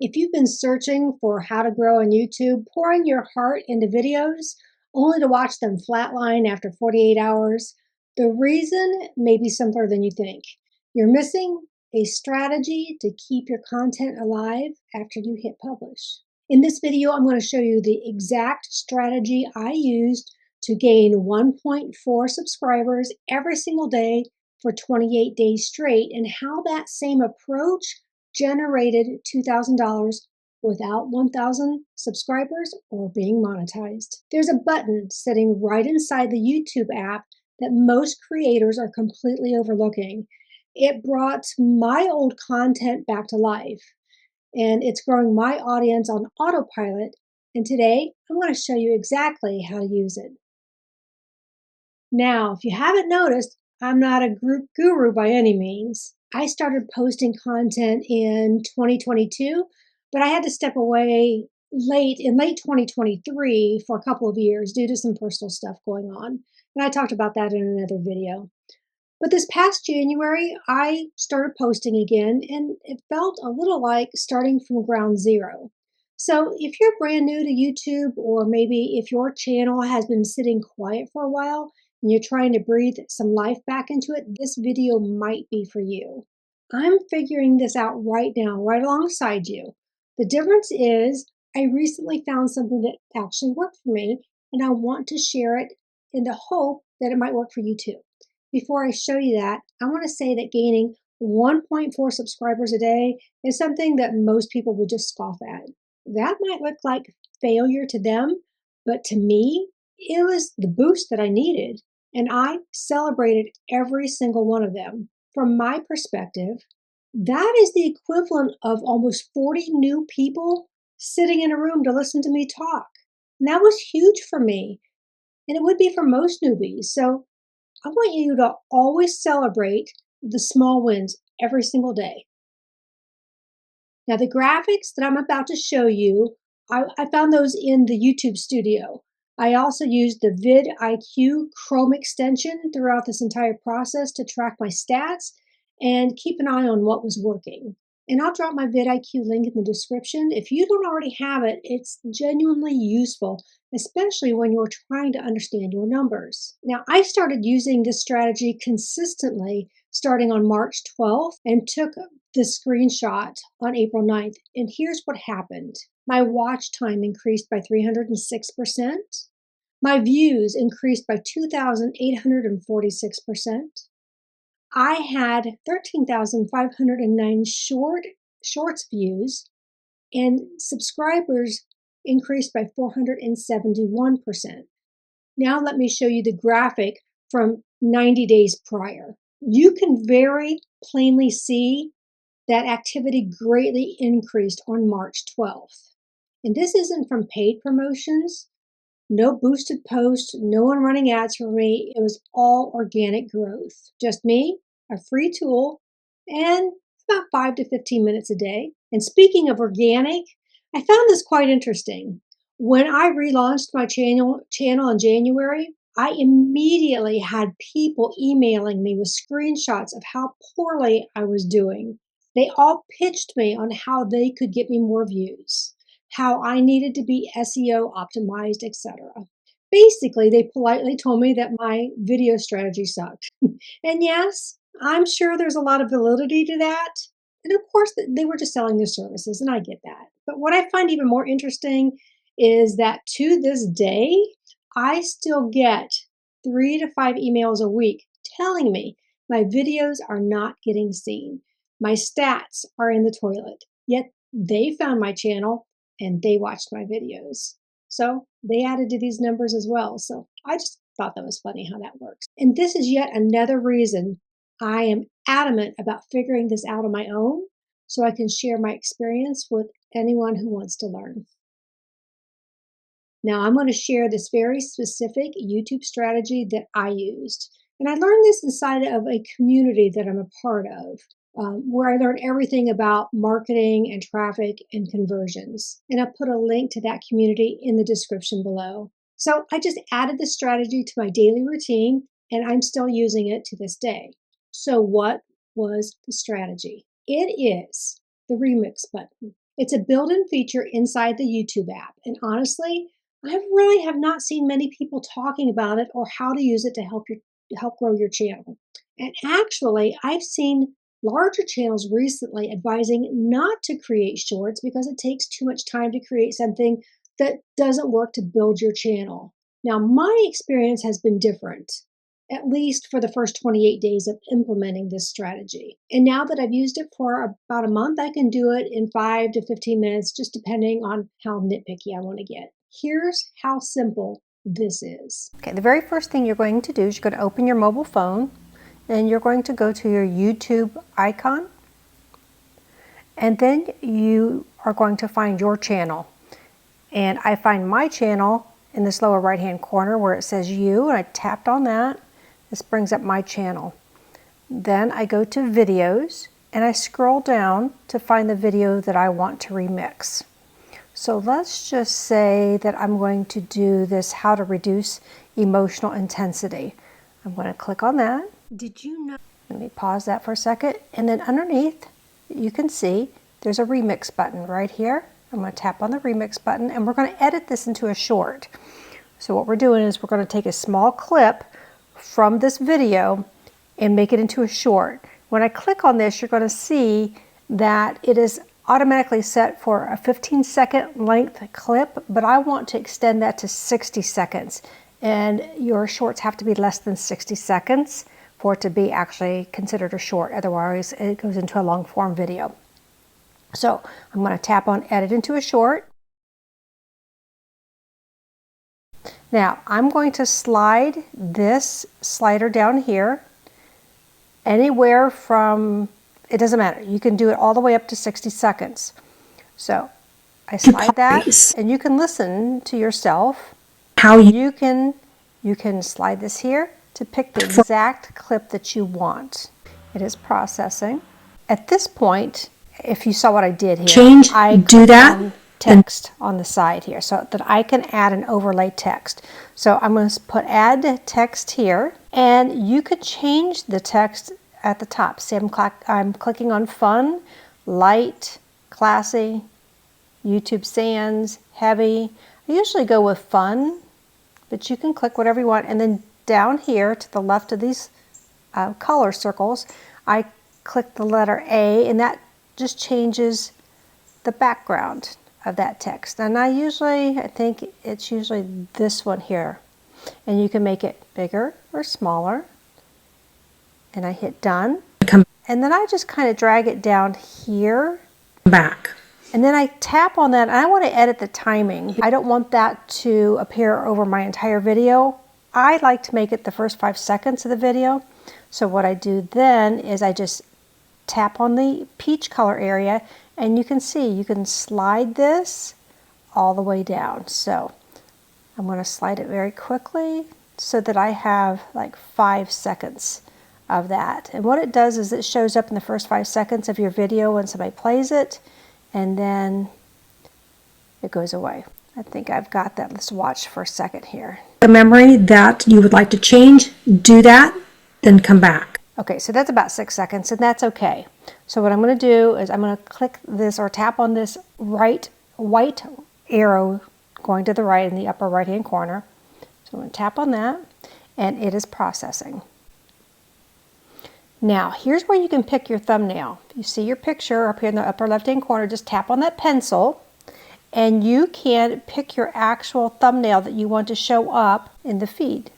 If you've been searching for how to grow on YouTube, pouring your heart into videos only to watch them flatline after 48 hours, the reason may be simpler than you think. You're missing a strategy to keep your content alive after you hit publish. In this video, I'm going to show you the exact strategy I used to gain 1.4 subscribers every single day for 28 days straight, and how that same approach generated $2,000 without 1,000 subscribers or being monetized. There's a button sitting right inside the YouTube app that most creators are completely overlooking. It brought my old content back to life, and it's growing my audience on autopilot. And today I'm going to show you exactly how to use it. Now, if you haven't noticed, I'm not a group guru by any means. I started posting content in 2022, but I had to step away in late 2023 for a couple of years due to some personal stuff going on. And I talked about that in another video. But this past January, I started posting again, and it felt a little like starting from ground zero. So if you're brand new to YouTube, or maybe if your channel has been sitting quiet for a while and you're trying to breathe some life back into it, this video might be for you. I'm figuring this out right now, right alongside you. The difference is I recently found something that actually worked for me, and I want to share it in the hope that it might work for you too. Before I show you that, I want to say that gaining 1.4 subscribers a day is something that most people would just scoff at. That might look like failure to them, but to me, it was the boost that I needed, and I celebrated every single one of them. From my perspective, that is the equivalent of almost 40 new people sitting in a room to listen to me talk. And that was huge for me, and it would be for most newbies. So I want you to always celebrate the small wins every single day. Now, the graphics that I'm about to show you, I found those in the YouTube studio. I also used the vidIQ Chrome extension throughout this entire process to track my stats and keep an eye on what was working. And I'll drop my vidIQ link in the description. If you don't already have it, it's genuinely useful, especially when you're trying to understand your numbers. Now, I started using this strategy consistently starting on March 12th and took the screenshot on April 9th. And here's what happened. My watch time increased by 306%. My views increased by 2,846%. I had 13,509 shorts views, and subscribers increased by 471%. Now let me show you the graphic from 90 days prior. You can very plainly see that activity greatly increased on March 12th. And this isn't from paid promotions, no boosted posts, no one running ads for me. It was all organic growth. Just me, a free tool, and about 5 to 15 minutes a day. And speaking of organic, I found this quite interesting. When I relaunched my channel in January, I immediately had people emailing me with screenshots of how poorly I was doing. They all pitched me on how they could get me more views, how I needed to be SEO optimized, etc. Basically, they politely told me that my video strategy sucked. And yes, I'm sure there's a lot of validity to that. And of course, they were just selling their services, and I get that. But what I find even more interesting is that to this day, I still get 3 to 5 emails a week telling me my videos are not getting seen. My stats are in the toilet, yet they found my channel and they watched my videos. So they added to these numbers as well. So I just thought that was funny how that works. And this is yet another reason I am adamant about figuring this out on my own so I can share my experience with anyone who wants to learn. Now I'm going to share this very specific YouTube strategy that I used. And I learned this inside of a community that I'm a part of, where I learned everything about marketing and traffic and conversions. And I'll put a link to that community in the description below. So I just added this strategy to my daily routine, and I'm still using it to this day. So what was the strategy? It is the remix button. It's a built-in feature inside the YouTube app, and honestly, I really have not seen many people talking about it or how to use it to help grow your channel. And actually, I've seen larger channels recently advising not to create shorts because it takes too much time to create something that doesn't work to build your channel. Now, my experience has been different, at least for the first 28 days of implementing this strategy. And now that I've used it for about a month, I can do it in 5 to 15 minutes, just depending on how nitpicky I want to get. Here's how simple this is. Okay, the very first thing you're going to do is you're going to open your mobile phone and you're going to go to your YouTube icon, and then you are going to find your channel. And I find my channel in this lower right hand corner where it says you, and I tapped on that. This brings up my channel. Then I go to videos and I scroll down to find the video that I want to remix. So let's just say that I'm going to do this how to reduce emotional intensity. I'm going to click on that. Did you know? Let me pause that for a second. And then underneath, you can see there's a remix button right here. I'm going to tap on the remix button and we're going to edit this into a short. So what we're doing is we're going to take a small clip from this video and make it into a short. When I click on this, you're going to see that it is automatically set for a 15-second length clip, but I want to extend that to 60 seconds. And your shorts have to be less than 60 seconds for it to be actually considered a short. Otherwise, it goes into a long form video. So I'm going to tap on edit into a short. Now I'm going to slide this slider down here anywhere from, it doesn't matter, you can do it all the way up to 60 seconds. So I slide that and you can listen to yourself how you can slide this here to pick the exact clip that you want. It is processing. At this point, if you saw what I did here, I do that text on the side here so that I can add an overlay text. So I'm going to put add text here, and you could change the text at the top. See, I'm clicking on fun, light, classy, YouTube sans, heavy. I usually go with fun, but you can click whatever you want. And then down here to the left of these color circles, I click the letter A, and that just changes the background of that text. And I think it's usually this one here. And you can make it bigger or smaller. And I hit done. And then I just kind of drag it down here. Back. And then I tap on that, and I want to edit the timing. I don't want that to appear over my entire video. I like to make it the first 5 seconds of the video. So what I do then is I just tap on the peach color area, and you can see you can slide this all the way down. So I'm going to slide it very quickly so that I have like 5 seconds of that. And what it does is it shows up in the first 5 seconds of your video when somebody plays it, and then it goes away. I think I've got that. Let's watch for a second here. The memory that you would like to change, do that, then come back. Okay, so that's about 6 seconds, and that's okay. So what I'm going to do is I'm going to click this or tap on this white arrow going to the right in the upper right hand corner. So I'm going to tap on that, and it is processing. Now here's where you can pick your thumbnail. You see your picture up here in the upper left hand corner, just tap on that pencil and you can pick your actual thumbnail that you want to show up in the feed.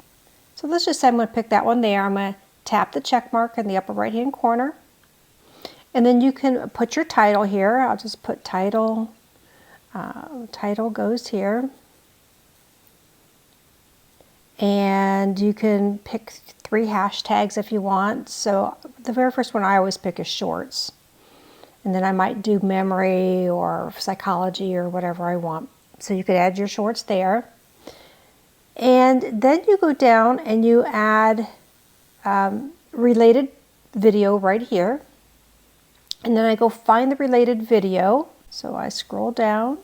So let's just say I'm going to pick that one there. I'm going to tap the check mark in the upper right hand corner, and then you can put your title here. I'll just put title. Title goes here, and you can pick 3 hashtags if you want. So the very first one I always pick is shorts, and then I might do memory or psychology or whatever I want. So you could add your shorts there, and then you go down and you add related video right here, and then I go find the related video. So I scroll down,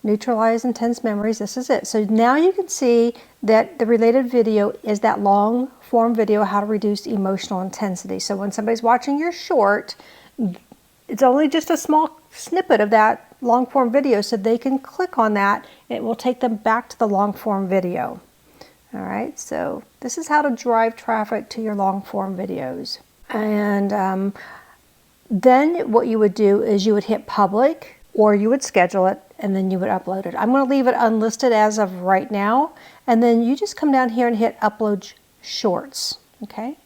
neutralize intense memories. This is it. So now you can see that the related video is that long form video, how to reduce emotional intensity. So when somebody's watching your short, it's only just a small snippet of that long form video, so they can click on that. It will take them back to the long form video. All right, so this is how to drive traffic to your long form videos. And then what you would do is you would hit public, or you would schedule it, and then you would upload it. I'm going to leave it unlisted as of right now, and then you just come down here and hit upload shorts, okay?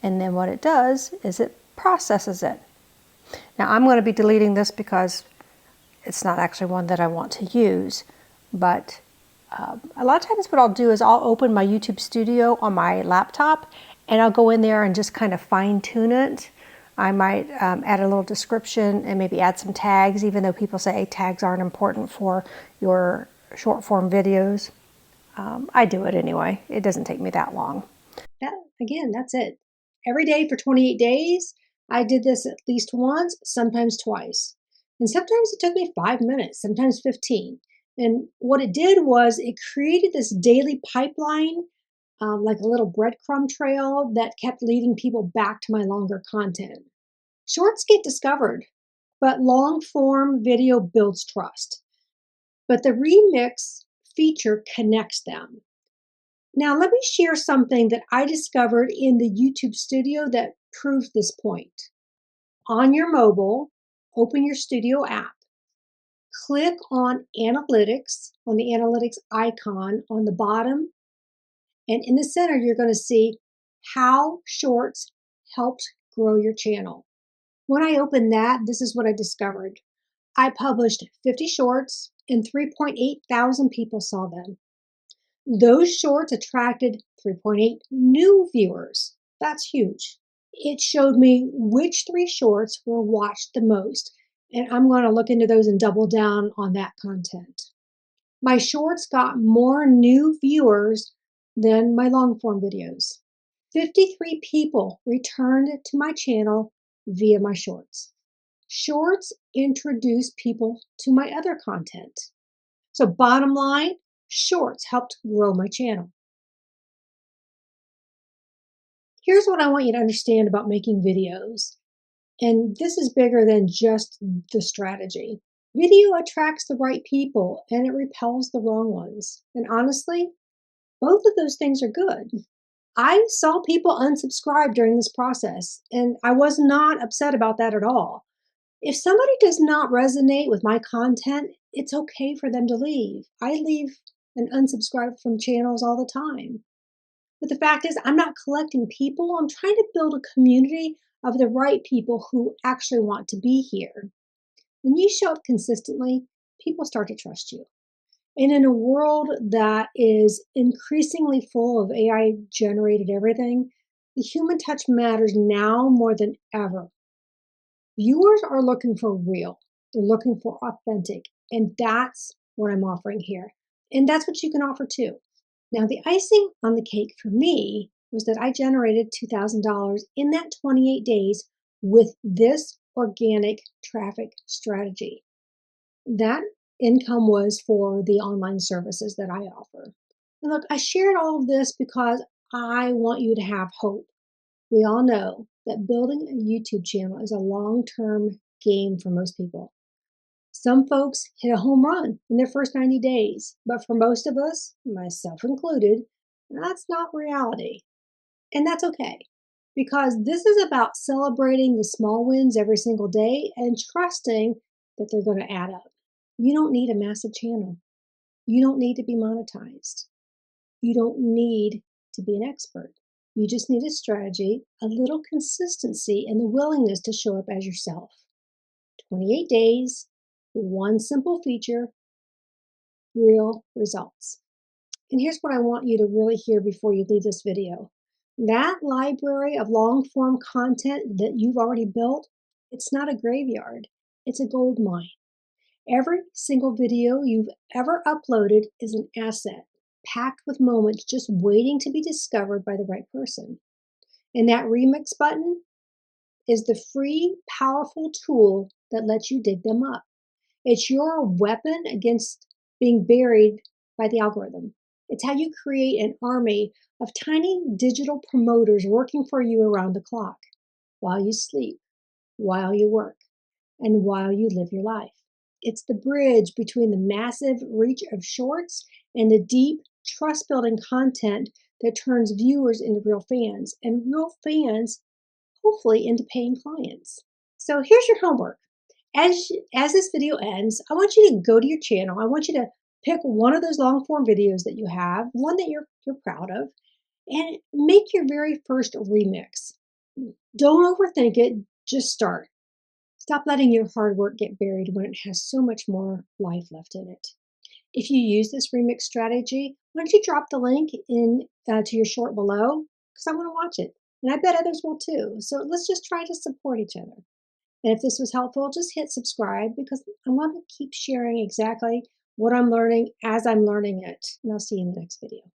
And then what it does is it processes it. Now I'm going to be deleting this because it's not actually one that I want to use, but a lot of times what I'll do is I'll open my YouTube Studio on my laptop and I'll go in there and just kind of fine tune it. I might add a little description and maybe add some tags, even though people say tags aren't important for your short form videos. I do it anyway. It doesn't take me that long. Again, that's it. Every day for 28 days, I did this at least once, sometimes twice. And sometimes it took me 5 minutes, sometimes 15. And what it did was it created this daily pipeline, like a little breadcrumb trail that kept leading people back to my longer content. Shorts get discovered, but long form video builds trust. But the remix feature connects them. Now, let me share something that I discovered in the YouTube Studio that proves this point. On your mobile, open your Studio app. Click on Analytics, on the Analytics icon on the bottom. And in the center, you're going to see how Shorts helped grow your channel. When I opened that, this is what I discovered. I published 50 shorts and 3.8 thousand people saw them. Those shorts attracted 3.8 new viewers. That's huge. It showed me which 3 shorts were watched the most, and I'm going to look into those and double down on that content. My shorts got more new viewers than my long form videos. 53 people returned to my channel via my shorts. Shorts introduce people to my other content. So bottom line, shorts helped grow my channel. Here's what I want you to understand about making videos. And this is bigger than just the strategy. Video attracts the right people and it repels the wrong ones. And honestly, both of those things are good. I saw people unsubscribe during this process, and I was not upset about that at all. If somebody does not resonate with my content, it's okay for them to leave. I leave and unsubscribe from channels all the time. But the fact is, I'm not collecting people. I'm trying to build a community of the right people who actually want to be here. When you show up consistently, people start to trust you. And in a world that is increasingly full of AI generated everything, the human touch matters now more than ever. Viewers are looking for real. They're looking for authentic. And that's what I'm offering here. And that's what you can offer too. Now, the icing on the cake for me was that I generated $2,000 in that 28 days with this organic traffic strategy. That income was for the online services that I offer. And look, I shared all of this because I want you to have hope. We all know that building a YouTube channel is a long-term game for most people. Some folks hit a home run in their first 90 days, but for most of us, myself included, that's not reality. And that's okay, because this is about celebrating the small wins every single day and trusting that they're going to add up. You don't need a massive channel. You don't need to be monetized. You don't need to be an expert. You just need a strategy, a little consistency, and the willingness to show up as yourself. 28 days, one simple feature, real results. And here's what I want you to really hear before you leave this video. That library of long-form content that you've already built, it's not a graveyard, it's a gold mine. Every single video you've ever uploaded is an asset, packed with moments just waiting to be discovered by the right person. And that remix button is the free, powerful tool that lets you dig them up. It's your weapon against being buried by the algorithm. It's how you create an army of tiny digital promoters working for you around the clock, while you sleep, while you work, and while you live your life. It's the bridge between the massive reach of shorts and the deep, trust-building content that turns viewers into real fans, and real fans, hopefully, into paying clients. So here's your homework. As this video ends, I want you to go to your channel. I want you to pick one of those long form videos that you have, one that you're proud of, and make your very first remix. Don't overthink it, just start. Stop letting your hard work get buried when it has so much more life left in it. If you use this remix strategy, why don't you drop the link in to your short below, because I want to watch it. And I bet others will too. So let's just try to support each other. And if this was helpful, just hit subscribe, because I want to keep sharing exactly what I'm learning as I'm learning it. And I'll see you in the next video.